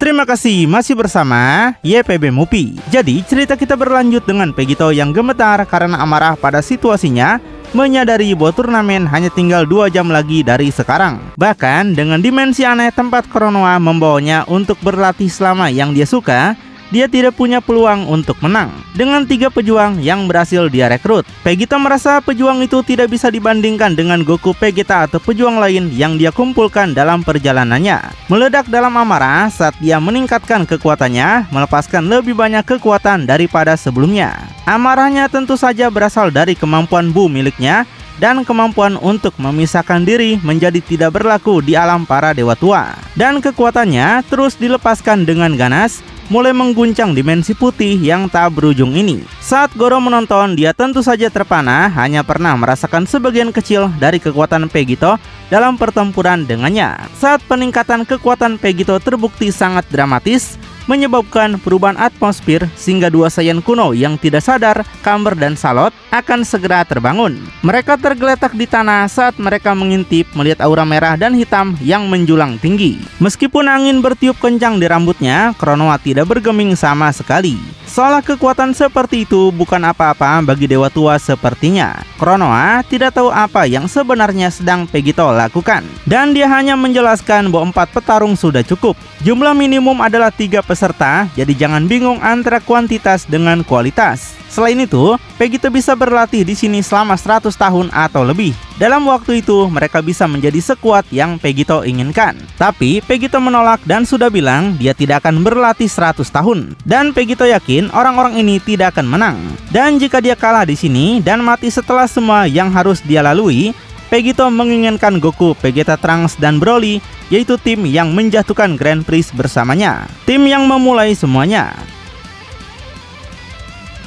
Terima kasih masih bersama YPB Movie. Jadi cerita kita berlanjut dengan Pegito yang gemetar karena amarah pada situasinya, menyadari bahwa turnamen hanya tinggal 2 jam lagi dari sekarang. Bahkan dengan dimensi aneh tempat Konoha membawanya untuk berlatih selama yang dia suka, dia tidak punya peluang untuk menang dengan 3 pejuang yang berhasil dia rekrut. Pegito merasa pejuang itu tidak bisa dibandingkan dengan Goku, Vegeta atau pejuang lain yang dia kumpulkan dalam perjalanannya. Meledak dalam amarah saat dia meningkatkan kekuatannya, melepaskan lebih banyak kekuatan daripada sebelumnya. Amarahnya tentu saja berasal dari kemampuan Bu miliknya dan kemampuan untuk memisahkan diri menjadi tidak berlaku di alam para dewa tua. Dan kekuatannya terus dilepaskan dengan ganas, mulai mengguncang dimensi putih yang tak berujung ini. Saat Goro menonton, dia tentu saja terpana, hanya pernah merasakan sebagian kecil dari kekuatan Pegito dalam pertempuran dengannya. Saat peningkatan kekuatan Pegito terbukti sangat dramatis, menyebabkan perubahan atmosfer sehingga 2 Saiyan kuno yang tidak sadar, Camber dan Salot, akan segera terbangun. Mereka tergeletak di tanah saat mereka mengintip melihat aura merah dan hitam yang menjulang tinggi. Meskipun angin bertiup kencang di rambutnya, Konoha tidak bergeming sama sekali. Seolah kekuatan seperti itu bukan apa-apa bagi dewa tua sepertinya. Konoha tidak tahu apa yang sebenarnya sedang Pegito lakukan, dan dia hanya menjelaskan bahwa 4 petarung sudah cukup. Jumlah minimum adalah 3 peserta, jadi jangan bingung antara kuantitas dengan kualitas. Selain itu, Pegito bisa berlatih di sini selama 100 tahun atau lebih. Dalam waktu itu, mereka bisa menjadi sekuat yang Pegito inginkan. Tapi, Pegito menolak dan sudah bilang dia tidak akan berlatih 100 tahun. Dan Pegito yakin orang-orang ini tidak akan menang. Dan jika dia kalah di sini dan mati setelah semua yang harus dia lalui, Pegito menginginkan Goku, Vegeta, Trunks, dan Broly, yaitu tim yang menjatuhkan Grand Prix bersamanya. Tim yang memulai semuanya.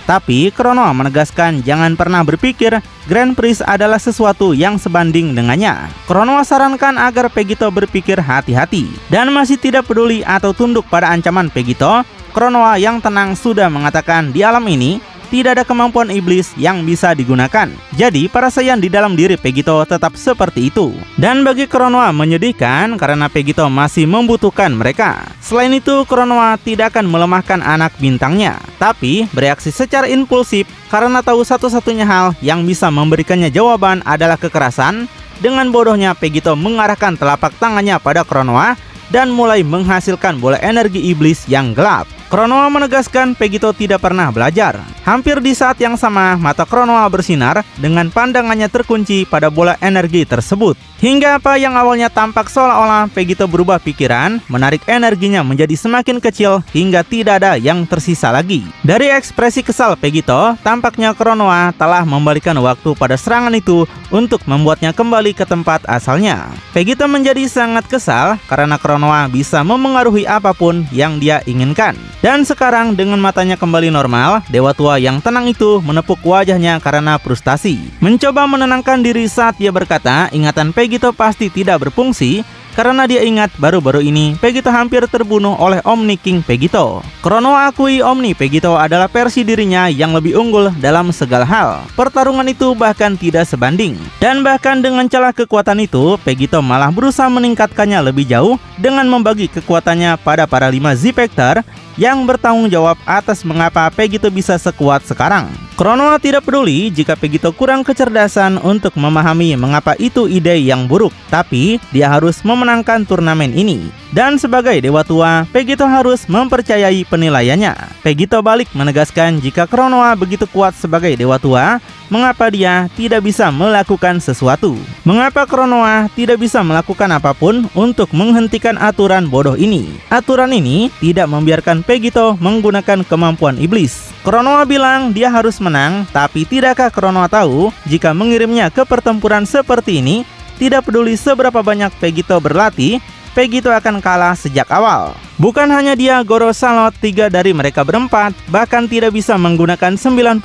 Tapi Konoha menegaskan jangan pernah berpikir Grand Prix adalah sesuatu yang sebanding dengannya. Konoha sarankan agar Pegito berpikir hati-hati dan masih tidak peduli atau tunduk pada ancaman Pegito. Konoha yang tenang sudah mengatakan di alam ini tidak ada kemampuan iblis yang bisa digunakan. Jadi para Saiyan di dalam diri Pegito tetap seperti itu. Dan bagi Konoha menyedihkan karena Pegito masih membutuhkan mereka. Selain itu, Konoha tidak akan melemahkan anak bintangnya, tapi bereaksi secara impulsif karena tahu satu-satunya hal yang bisa memberikannya jawaban adalah kekerasan. Dengan bodohnya Pegito mengarahkan telapak tangannya pada Konoha dan mulai menghasilkan bola energi iblis yang gelap. Konoha menegaskan Pegito tidak pernah belajar. Hampir di saat yang sama, mata Konoha bersinar dengan pandangannya terkunci pada bola energi tersebut. Hingga apa yang awalnya tampak seolah-olah Pegito berubah pikiran, menarik energinya menjadi semakin kecil hingga tidak ada yang tersisa lagi. Dari ekspresi kesal Pegito, tampaknya Konoha telah membalikan waktu pada serangan itu untuk membuatnya kembali ke tempat asalnya. Pegito menjadi sangat kesal karena Konoha bisa memengaruhi apapun yang dia inginkan. Dan sekarang dengan matanya kembali normal, dewa tua yang tenang itu menepuk wajahnya karena frustasi. Mencoba menenangkan diri saat dia berkata ingatan Pegito pasti tidak berfungsi, karena dia ingat baru-baru ini Pegito hampir terbunuh oleh Omni King Pegito. Konoha akui Omni Pegito adalah versi dirinya yang lebih unggul dalam segala hal. Pertarungan itu bahkan tidak sebanding. Dan bahkan dengan celah kekuatan itu, Pegito malah berusaha meningkatkannya lebih jauh dengan membagi kekuatannya pada para 5 Z-Factor yang bertanggung jawab atas mengapa Pegito bisa sekuat sekarang. Konoha tidak peduli jika Pegito kurang kecerdasan untuk memahami mengapa itu ide yang buruk, tapi dia harus memenangkan turnamen ini. Dan sebagai dewa tua, Pegito harus mempercayai penilaiannya. Pegito balik menegaskan jika Konoha begitu kuat sebagai dewa tua, mengapa dia tidak bisa melakukan sesuatu? Mengapa Konoha tidak bisa melakukan apapun untuk menghentikan aturan bodoh ini? Aturan ini tidak membiarkan Pegito menggunakan kemampuan iblis. Konoha bilang dia harus menang, tapi tidakkah Konoha tahu jika mengirimnya ke pertempuran seperti ini, tidak peduli seberapa banyak Pegito berlatih, Pegito akan kalah sejak awal. Bukan hanya dia, Goro, Salot, 3 dari mereka berempat bahkan tidak bisa menggunakan 90%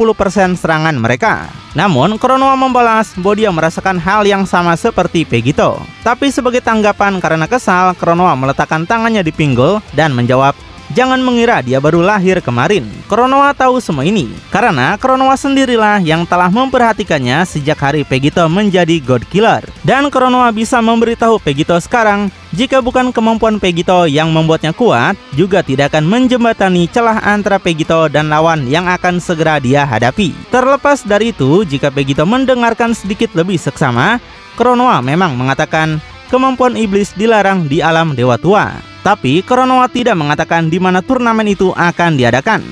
serangan mereka. Namun Konoha membalas bahwa dia merasakan hal yang sama seperti Pegito. Tapi sebagai tanggapan karena kesal, Konoha meletakkan tangannya di pinggul dan menjawab, Jangan mengira dia baru lahir kemarin. Konoha tahu semua ini karena Konoha sendirilah yang telah memperhatikannya sejak hari Vegito menjadi God Killer. Dan Konoha bisa memberitahu Vegito sekarang jika bukan kemampuan Vegito yang membuatnya kuat, juga tidak akan menjembatani celah antara Vegito dan lawan yang akan segera dia hadapi. Terlepas dari itu, jika Vegito mendengarkan sedikit lebih seksama, Konoha memang mengatakan kemampuan iblis dilarang di alam Dewa Tua. Tapi Konoha tidak mengatakan di mana turnamen itu akan diadakan.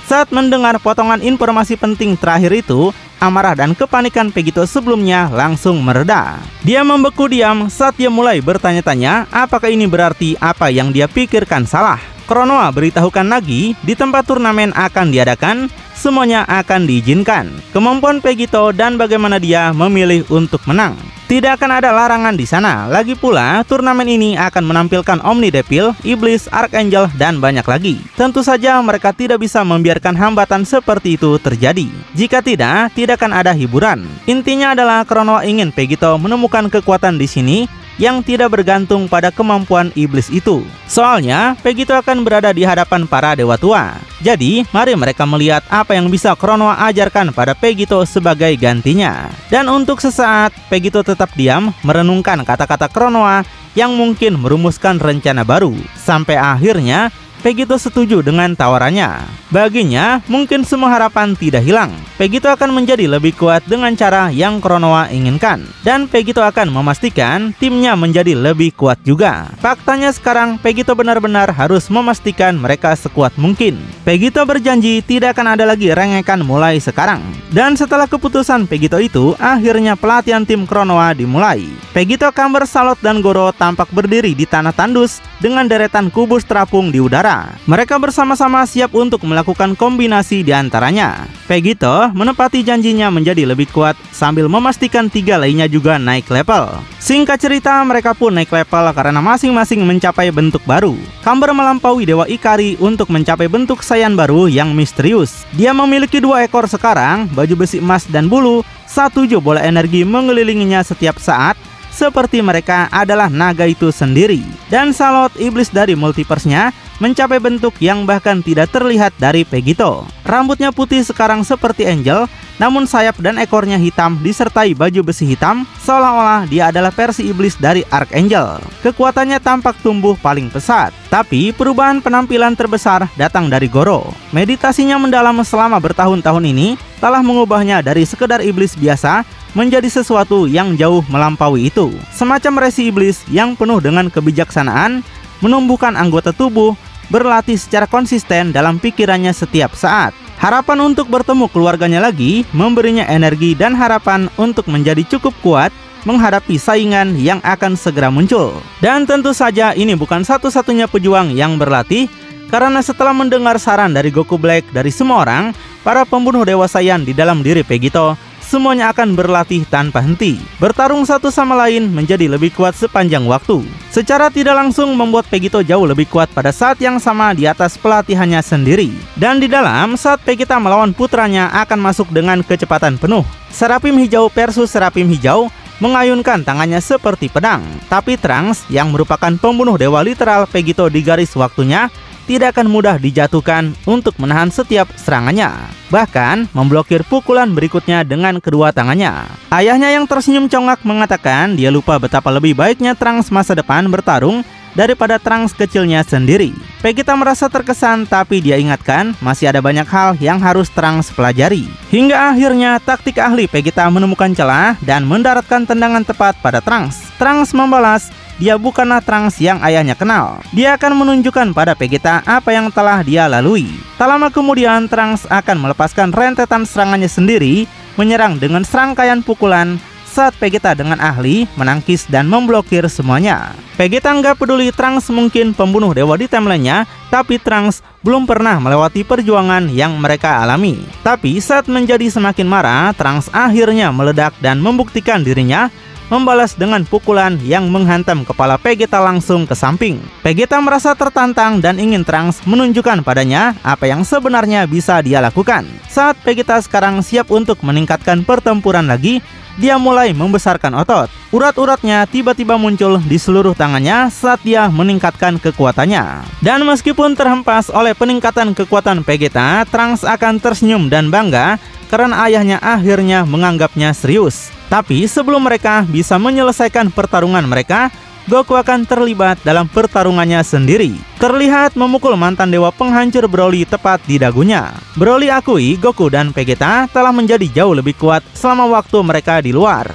Saat mendengar potongan informasi penting terakhir itu, amarah dan kepanikan Vegito sebelumnya langsung mereda. Dia membeku diam saat dia mulai bertanya-tanya apakah ini berarti apa yang dia pikirkan salah. Konoha beritahukan lagi di tempat turnamen akan diadakan, semuanya akan diizinkan. Kemampuan Vegito dan bagaimana dia memilih untuk menang. Tidak akan ada larangan di sana. Lagi pula, turnamen ini akan menampilkan Omni Devil, Iblis, Archangel, dan banyak lagi. Tentu saja mereka tidak bisa membiarkan hambatan seperti itu terjadi. Jika tidak akan ada hiburan. Intinya adalah Konoha ingin Vegito menemukan kekuatan di sini yang tidak bergantung pada kemampuan iblis itu. Soalnya, Vegito akan berada di hadapan para dewa tua. Jadi, mari mereka melihat apa yang bisa Konoha ajarkan pada Vegito sebagai gantinya. Dan untuk sesaat, Vegito tetap diam merenungkan kata-kata Konoha yang mungkin merumuskan rencana baru. Sampai akhirnya, Vegito setuju dengan tawarannya. Baginya, mungkin semua harapan tidak hilang. Vegito akan menjadi lebih kuat dengan cara yang Konoha inginkan. Dan Vegito akan memastikan timnya menjadi lebih kuat juga. Faktanya sekarang, Vegito benar-benar harus memastikan mereka sekuat mungkin. Vegito berjanji tidak akan ada lagi rengekan mulai sekarang. Dan setelah keputusan Vegito itu, akhirnya pelatihan tim Konoha dimulai. Vegito, Camber, Salot, dan Goro tampak berdiri di tanah tandus dengan deretan kubus terapung di udara. Mereka bersama-sama siap untuk melakukan kombinasi di antaranya. Vegito menepati janjinya menjadi lebih kuat sambil memastikan 3 lainnya juga naik level. Singkat cerita, mereka pun naik level karena masing-masing mencapai bentuk baru. Camber melampaui Dewa Ikari untuk mencapai bentuk Saiyan baru yang misterius. Dia memiliki 2 ekor sekarang, baju besi emas dan bulu, 1 bola energi mengelilinginya setiap saat, seperti mereka adalah naga itu sendiri. Dan Salot, iblis dari multiverse-nya, mencapai bentuk yang bahkan tidak terlihat dari Vegito. Rambutnya putih sekarang seperti Angel, namun sayap dan ekornya hitam disertai baju besi hitam, seolah-olah dia adalah versi iblis dari Archangel. Kekuatannya tampak tumbuh paling pesat. Tapi perubahan penampilan terbesar datang dari Goro. Meditasinya mendalam selama bertahun-tahun ini telah mengubahnya dari sekedar iblis biasa menjadi sesuatu yang jauh melampaui itu. Semacam resi iblis yang penuh dengan kebijaksanaan, menumbuhkan anggota tubuh, berlatih secara konsisten dalam pikirannya setiap saat. Harapan untuk bertemu keluarganya lagi memberinya energi dan harapan untuk menjadi cukup kuat menghadapi saingan yang akan segera muncul. Dan tentu saja ini bukan satu-satunya pejuang yang berlatih, karena setelah mendengar saran dari Goku Black dari semua orang, para pembunuh Dewa Saiyan di dalam diri Vegito, semuanya akan berlatih tanpa henti. Bertarung satu sama lain menjadi lebih kuat sepanjang waktu. Secara tidak langsung membuat Vegito jauh lebih kuat pada saat yang sama di atas pelatihannya sendiri. Dan di dalam, saat Vegeta melawan putranya akan masuk dengan kecepatan penuh. Serapim hijau versus serapim hijau mengayunkan tangannya seperti pedang. Tapi Trunks yang merupakan pembunuh dewa literal Vegito di garis waktunya tidak akan mudah dijatuhkan untuk menahan setiap serangannya, bahkan memblokir pukulan berikutnya dengan kedua tangannya. Ayahnya yang tersenyum congak mengatakan dia lupa betapa lebih baiknya Trunks masa depan bertarung daripada Trunks kecilnya sendiri. Vegeta merasa terkesan, tapi dia ingatkan masih ada banyak hal yang harus Trunks pelajari. Hingga akhirnya taktik ahli Vegeta menemukan celah dan mendaratkan tendangan tepat pada Trunks. Trunks membalas, dia bukanlah Trunks yang ayahnya kenal. Dia akan menunjukkan pada Vegeta apa yang telah dia lalui. Tak lama kemudian, Trunks akan melepaskan rentetan serangannya sendiri, menyerang dengan serangkaian pukulan saat Vegeta dengan ahli menangkis dan memblokir semuanya. Vegeta nggak peduli Trunks mungkin pembunuh dewa di timeline-nya, tapi Trunks belum pernah melewati perjuangan yang mereka alami. Tapi saat menjadi semakin marah, Trunks akhirnya meledak dan membuktikan dirinya, membalas dengan pukulan yang menghantam kepala Vegeta langsung ke samping. Vegeta merasa tertantang dan ingin Trunks menunjukkan padanya apa yang sebenarnya bisa dia lakukan. Saat Vegeta sekarang siap untuk meningkatkan pertempuran lagi, dia mulai membesarkan otot. Urat-uratnya tiba-tiba muncul di seluruh tangannya saat dia meningkatkan kekuatannya. Dan meskipun terhempas oleh peningkatan kekuatan Vegeta, Trunks akan tersenyum dan bangga karena ayahnya akhirnya menganggapnya serius. Tapi sebelum mereka bisa menyelesaikan pertarungan mereka, Goku akan terlibat dalam pertarungannya sendiri. Terlihat memukul mantan dewa penghancur Broly tepat di dagunya. Broly akui Goku dan Vegeta telah menjadi jauh lebih kuat selama waktu mereka di luar.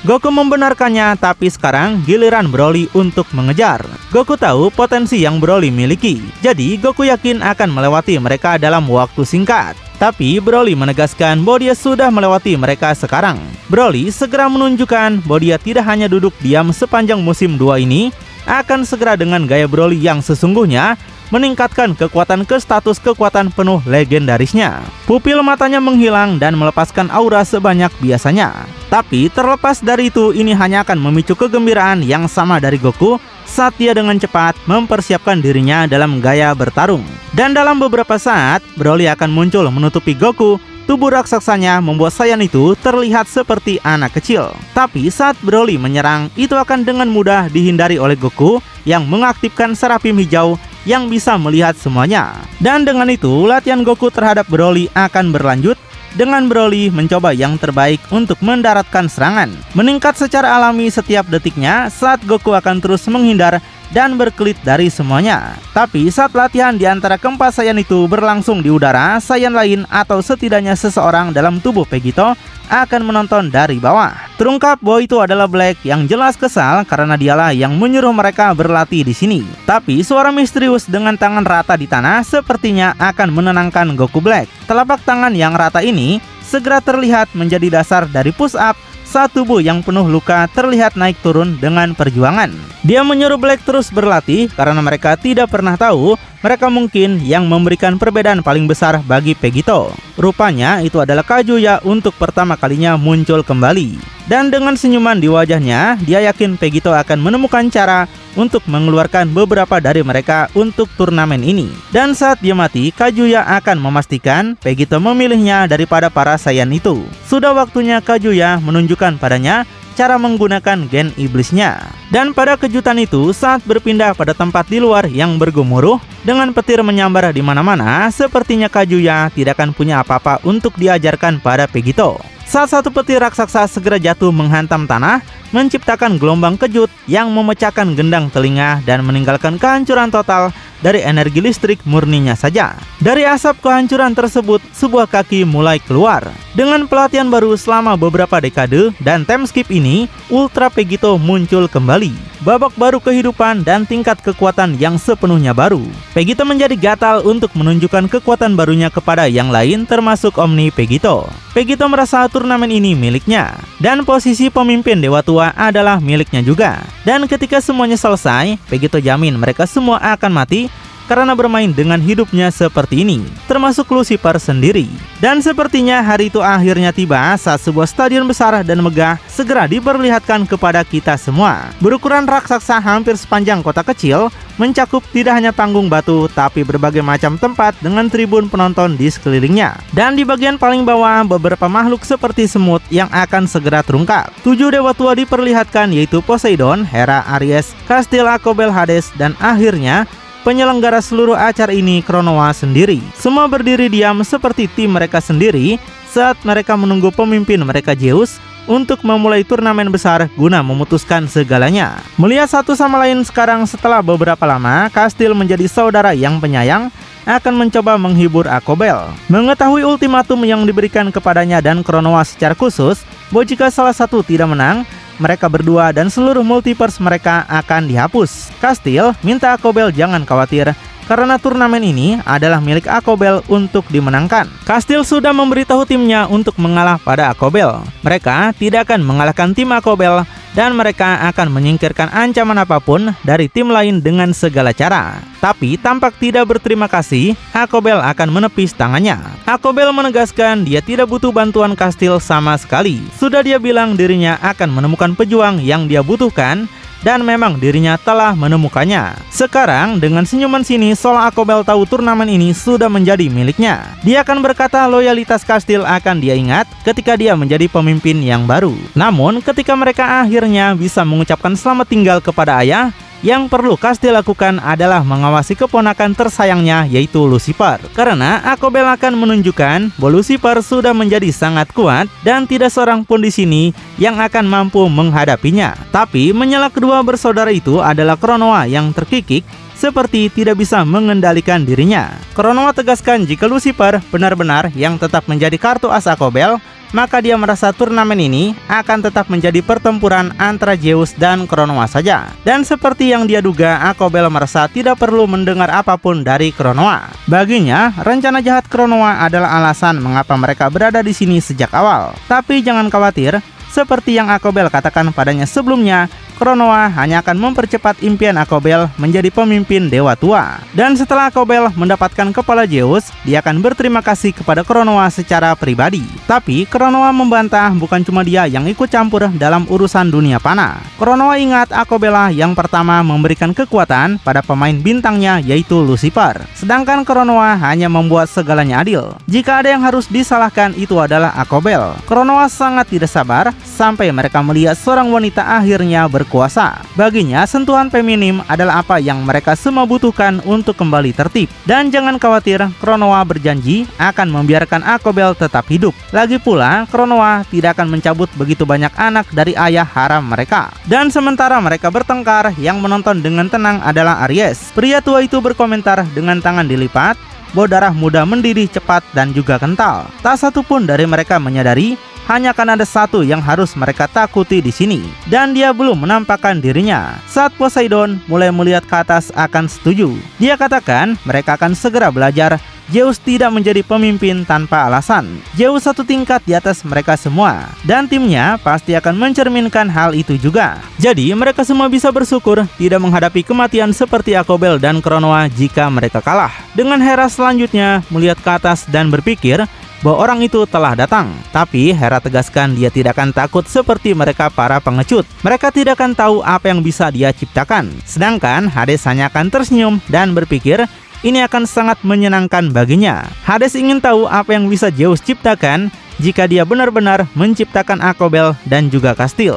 Goku membenarkannya, tapi sekarang giliran Broly untuk mengejar. Goku tahu potensi yang Broly miliki, jadi Goku yakin akan melewati mereka dalam waktu singkat. Tapi Broly menegaskan bahwa dia sudah melewati mereka sekarang. Broly segera menunjukkan bahwa dia tidak hanya duduk diam sepanjang musim 2 ini, akan segera dengan gaya Broly yang sesungguhnya meningkatkan kekuatan ke status kekuatan penuh legendarisnya. Pupil matanya menghilang dan melepaskan aura sebanyak biasanya. Tapi terlepas dari itu, ini hanya akan memicu kegembiraan yang sama dari Goku saat dia dengan cepat mempersiapkan dirinya dalam gaya bertarung. Dan dalam beberapa saat, Broly akan muncul menutupi Goku. Tubuh raksasanya membuat Saiyan itu terlihat seperti anak kecil. Tapi saat Broly menyerang, itu akan dengan mudah dihindari oleh Goku yang mengaktifkan Seraphim hijau yang bisa melihat semuanya. Dan dengan itu, latihan Goku terhadap Broly akan berlanjut dengan Broly mencoba yang terbaik untuk mendaratkan serangan. Meningkat secara alami setiap detiknya saat Goku akan terus menghindar dan berkelit dari semuanya. Tapi saat latihan di antara keempat Saiyan itu berlangsung di udara, Saiyan lain atau setidaknya seseorang dalam tubuh Vegito akan menonton dari bawah. Terungkap bahwa itu adalah Black yang jelas kesal karena dialah yang menyuruh mereka berlatih di sini. Tapi suara misterius dengan tangan rata di tanah sepertinya akan menenangkan Goku Black. Telapak tangan yang rata ini segera terlihat menjadi dasar dari push up saat tubuh yang penuh luka terlihat naik turun dengan perjuangan. Dia menyuruh Black terus berlatih karena mereka tidak pernah tahu mereka mungkin yang memberikan perbedaan paling besar bagi Vegito. Rupanya itu adalah Kazuya untuk pertama kalinya muncul kembali. Dan dengan senyuman di wajahnya, dia yakin Vegito akan menemukan cara untuk mengeluarkan beberapa dari mereka untuk turnamen ini. Dan saat dia mati, Kazuya akan memastikan Vegito memilihnya daripada para Saiyan itu. Sudah waktunya Kazuya menunjukkan padanya cara menggunakan gen iblisnya. Dan pada kejutan itu, saat berpindah pada tempat di luar yang bergemuruh dengan petir menyambar di mana-mana, sepertinya Kazuya tidak akan punya apa-apa untuk diajarkan pada Vegito. Saat satu petir raksasa segera jatuh menghantam tanah, menciptakan gelombang kejut yang memecahkan gendang telinga dan meninggalkan kehancuran total dari energi listrik murninya saja. Dari asap kehancuran tersebut, sebuah kaki mulai keluar. Dengan pelatihan baru selama beberapa dekade dan time skip ini, Ultra Vegito muncul kembali. Babak baru kehidupan dan tingkat kekuatan yang sepenuhnya baru. Vegito menjadi gatal untuk menunjukkan kekuatan barunya kepada yang lain termasuk Omni Vegito. Vegito merasa turnamen ini miliknya, dan posisi pemimpin Dewa Tua adalah miliknya juga. Dan ketika semuanya selesai, Vegito jamin mereka semua akan mati karena bermain dengan hidupnya seperti ini, termasuk Lucifer sendiri. Dan sepertinya hari itu akhirnya tiba saat sebuah stadion besar dan megah segera diperlihatkan kepada kita semua. Berukuran raksasa hampir sepanjang kota kecil, mencakup tidak hanya panggung batu tapi berbagai macam tempat dengan tribun penonton di sekelilingnya. Dan di bagian paling bawah beberapa makhluk seperti semut yang akan segera terungkap. 7 dewa tua diperlihatkan, yaitu Poseidon, Hera, Aries, Kastil, Akobel, Hades, dan akhirnya penyelenggara seluruh acara ini, Kronoa sendiri. Semua berdiri diam seperti tim mereka sendiri saat mereka menunggu pemimpin mereka Zeus untuk memulai turnamen besar guna memutuskan segalanya. Melihat satu sama lain sekarang setelah beberapa lama, Kastil menjadi saudara yang penyayang akan mencoba menghibur Akobel. Mengetahui ultimatum yang diberikan kepadanya dan Kronoa secara khusus, bahwa jika salah satu tidak menang, mereka berdua dan seluruh multiverse mereka akan dihapus. Kastil minta Akobel jangan khawatir karena turnamen ini adalah milik Akobel untuk dimenangkan. Kastil sudah memberitahu timnya untuk mengalah pada Akobel. Mereka tidak akan mengalahkan tim Akobel dan mereka akan menyingkirkan ancaman apapun dari tim lain dengan segala cara. Tapi tampak tidak berterima kasih, Akobel akan menepis tangannya. Akobel menegaskan dia tidak butuh bantuan Kastil sama sekali. Sudah dia bilang dirinya akan menemukan pejuang yang dia butuhkan dan memang dirinya telah menemukannya. Sekarang dengan senyuman sini Sol Akobel tahu turnamen ini sudah menjadi miliknya. Dia akan berkata loyalitas kastil akan dia ingat ketika dia menjadi pemimpin yang baru. Namun ketika mereka akhirnya bisa mengucapkan selamat tinggal kepada ayah, yang perlu kastil lakukan adalah mengawasi keponakan tersayangnya yaitu Lucifer. Karena Akobel akan menunjukkan bahwa Lucifer sudah menjadi sangat kuat dan tidak seorang pun di sini yang akan mampu menghadapinya. Tapi menyala kedua bersaudara itu adalah Kronoa yang terkikik seperti tidak bisa mengendalikan dirinya. Kronoa tegaskan jika Lucifer benar-benar yang tetap menjadi kartu as Akobel, maka dia merasa turnamen ini akan tetap menjadi pertempuran antara Zeus dan Kronoa saja. Dan seperti yang dia duga, Akobel merasa tidak perlu mendengar apapun dari Kronoa. Baginya, rencana jahat Kronoa adalah alasan mengapa mereka berada di sini sejak awal. Tapi jangan khawatir, seperti yang Akobel katakan padanya sebelumnya, Kronoa hanya akan mempercepat impian Akobel menjadi pemimpin Dewa Tua. Dan setelah Akobel mendapatkan kepala Zeus, dia akan berterima kasih kepada Kronoa secara pribadi. Tapi Kronoa membantah bukan cuma dia yang ikut campur dalam urusan dunia panah. Kronoa ingat Akobel yang pertama memberikan kekuatan pada pemain bintangnya yaitu Lucifer. Sedangkan Kronoa hanya membuat segalanya adil. Jika ada yang harus disalahkan itu adalah Akobel. Kronoa sangat tidak sabar sampai mereka melihat seorang wanita akhirnya berkuasa. Baginya, sentuhan feminim adalah apa yang mereka semua butuhkan untuk kembali tertib. Dan jangan khawatir, Kronoa berjanji akan membiarkan Akobel tetap hidup. Lagi pula, Kronoa tidak akan mencabut begitu banyak anak dari ayah haram mereka. Dan sementara mereka bertengkar, yang menonton dengan tenang adalah Aries. Pria tua itu berkomentar dengan tangan dilipat bahwa darah muda mendidih cepat dan juga kental. Tak satu pun dari mereka menyadari hanya akan ada satu yang harus mereka takuti di sini, dan dia belum menampakkan dirinya. Saat Poseidon mulai melihat ke atas akan setuju. Dia katakan mereka akan segera belajar Zeus tidak menjadi pemimpin tanpa alasan. Zeus satu tingkat di atas mereka semua, dan timnya pasti akan mencerminkan hal itu juga. Jadi mereka semua bisa bersyukur tidak menghadapi kematian seperti Akobel dan Kronoa jika mereka kalah. Dengan Hera selanjutnya melihat ke atas dan berpikir bahwa orang itu telah datang. Tapi Hera tegaskan dia tidak akan takut seperti mereka para pengecut. Mereka tidak akan tahu apa yang bisa dia ciptakan. Sedangkan Hades hanya akan tersenyum dan berpikir ini akan sangat menyenangkan baginya. Hades ingin tahu apa yang bisa Zeus ciptakan jika dia benar-benar menciptakan Akobel dan juga kastil.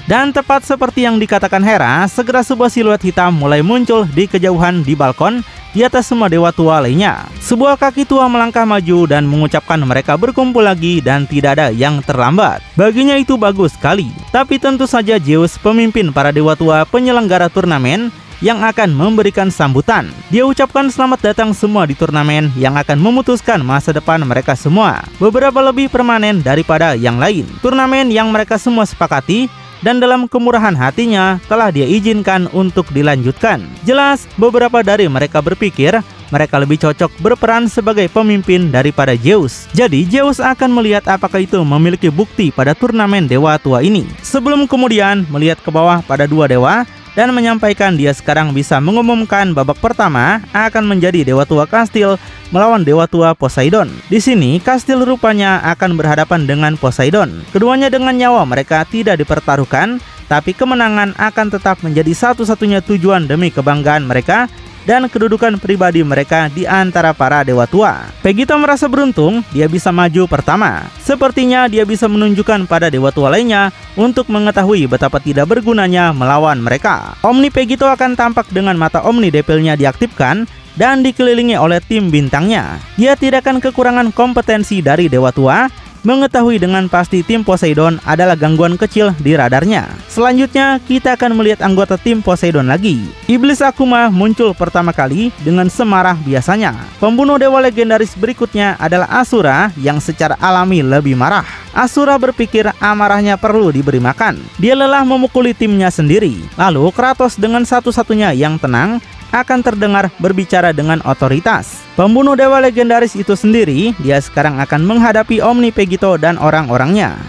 Dan tepat seperti yang dikatakan Hera, segera sebuah siluet hitam mulai muncul di kejauhan di balkon di atas semua dewa tua lainnya. Sebuah kaki tua melangkah maju dan mengucapkan mereka berkumpul lagi dan tidak ada yang terlambat. Baginya itu bagus sekali. Tapi tentu saja Zeus, pemimpin para dewa tua penyelenggara turnamen, yang akan memberikan sambutan. Dia ucapkan selamat datang semua di turnamen yang akan memutuskan masa depan mereka semua. Beberapa lebih permanen daripada yang lain. Turnamen yang mereka semua sepakati dan dalam kemurahan hatinya telah dia izinkan untuk dilanjutkan. Jelas beberapa dari mereka berpikir mereka lebih cocok berperan sebagai pemimpin daripada Zeus. Jadi Zeus akan melihat apakah itu memiliki bukti pada turnamen dewa tua ini. Sebelum kemudian melihat ke bawah pada dua dewa dan menyampaikan dia sekarang bisa mengumumkan babak pertama akan menjadi dewa tua kastil melawan dewa tua Poseidon. Di sini kastil rupanya akan berhadapan dengan Poseidon. Keduanya dengan nyawa mereka tidak dipertaruhkan, tapi kemenangan akan tetap menjadi satu-satunya tujuan demi kebanggaan mereka dan kedudukan pribadi mereka di antara para dewa tua. Pegito merasa beruntung dia bisa maju pertama. Sepertinya dia bisa menunjukkan pada dewa tua lainnya untuk mengetahui betapa tidak bergunanya melawan mereka. Omni Pegito akan tampak dengan mata Omni Devil-nya diaktifkan dan dikelilingi oleh tim bintangnya. Dia tidak akan kekurangan kompetensi dari dewa tua. Mengetahui dengan pasti tim Poseidon adalah gangguan kecil di radarnya. Selanjutnya kita akan melihat anggota tim Poseidon lagi. Iblis Akuma muncul pertama kali dengan semarah biasanya. Pembunuh dewa legendaris berikutnya adalah Asura yang secara alami lebih marah. Asura berpikir amarahnya perlu diberi makan. Dia lelah memukuli timnya sendiri. Lalu Kratos dengan satu-satunya yang tenang akan terdengar berbicara dengan otoritas. Pembunuh dewa legendaris itu sendiri, dia sekarang akan menghadapi Omni Pegito dan orang-orangnya.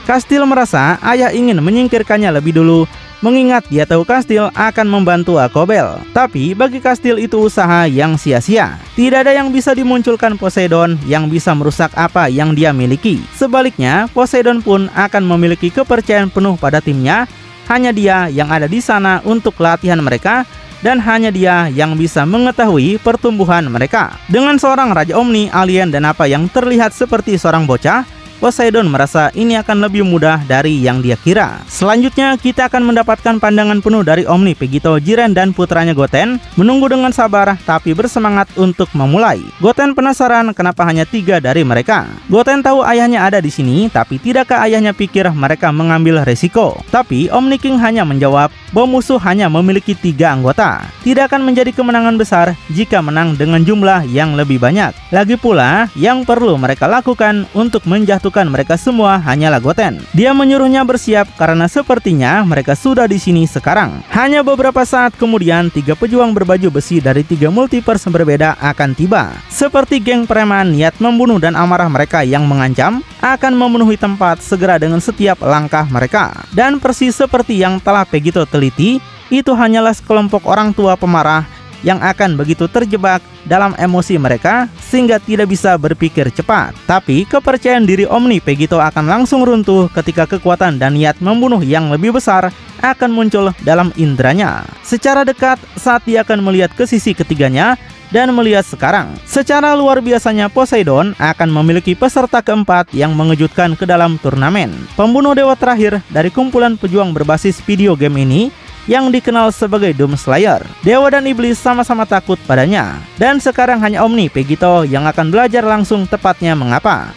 Kastil merasa ayah ingin menyingkirkannya lebih dulu mengingat dia tahu Kastil akan membantu Akobel. Tapi bagi Kastil itu usaha yang sia-sia. Tidak ada yang bisa dimunculkan Poseidon yang bisa merusak apa yang dia miliki. Sebaliknya, Poseidon pun akan memiliki kepercayaan penuh pada timnya. Hanya dia yang ada di sana untuk latihan mereka, dan hanya dia yang bisa mengetahui pertumbuhan mereka. Dengan seorang Raja Omni, alien, dan apa yang terlihat seperti seorang bocah, Poseidon merasa ini akan lebih mudah dari yang dia kira. Selanjutnya, kita akan mendapatkan pandangan penuh dari Omni, Pegito, Jiren, dan putranya Goten menunggu dengan sabar tapi bersemangat untuk memulai. Goten penasaran kenapa hanya 3 dari mereka. Goten tahu ayahnya ada di sini, tapi tidakkah ayahnya pikir mereka mengambil resiko? Tapi Omni King hanya menjawab bahwa musuh hanya memiliki 3 anggota. Tidak akan menjadi kemenangan besar jika menang dengan jumlah yang lebih banyak. Lagi pula, yang perlu mereka lakukan untuk menjatuhkan mereka semua hanyalah Goten. Dia menyuruhnya bersiap karena sepertinya mereka sudah di sini sekarang. Hanya beberapa saat kemudian 3 pejuang berbaju besi dari 3 multiverse berbeda akan tiba. Seperti geng preman, niat membunuh dan amarah mereka yang mengancam akan memenuhi tempat segera dengan setiap langkah mereka. Dan persis seperti yang telah Pegito teliti, itu hanyalah sekelompok orang tua pemarah yang akan begitu terjebak dalam emosi mereka sehingga tidak bisa berpikir cepat. Tapi kepercayaan diri Omni Pegito akan langsung runtuh ketika kekuatan dan niat membunuh yang lebih besar akan muncul dalam indranya. Secara dekat saat dia akan melihat ke sisi ketiganya dan melihat sekarang. Secara luar biasanya Poseidon akan memiliki peserta keempat yang mengejutkan ke dalam turnamen. Pembunuh dewa terakhir dari kumpulan pejuang berbasis video game ini yang dikenal sebagai Doom Slayer. Dewa dan iblis sama-sama takut padanya. Dan sekarang hanya Omni Pegito yang akan belajar langsung tepatnya mengapa.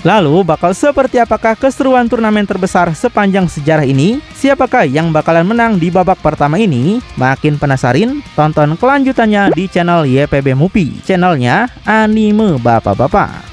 Lalu bakal seperti apakah keseruan turnamen terbesar sepanjang sejarah ini? Siapakah yang bakalan menang di babak pertama ini? Makin penasaran? Tonton kelanjutannya di channel YPB Movie, channelnya anime bapak-bapak.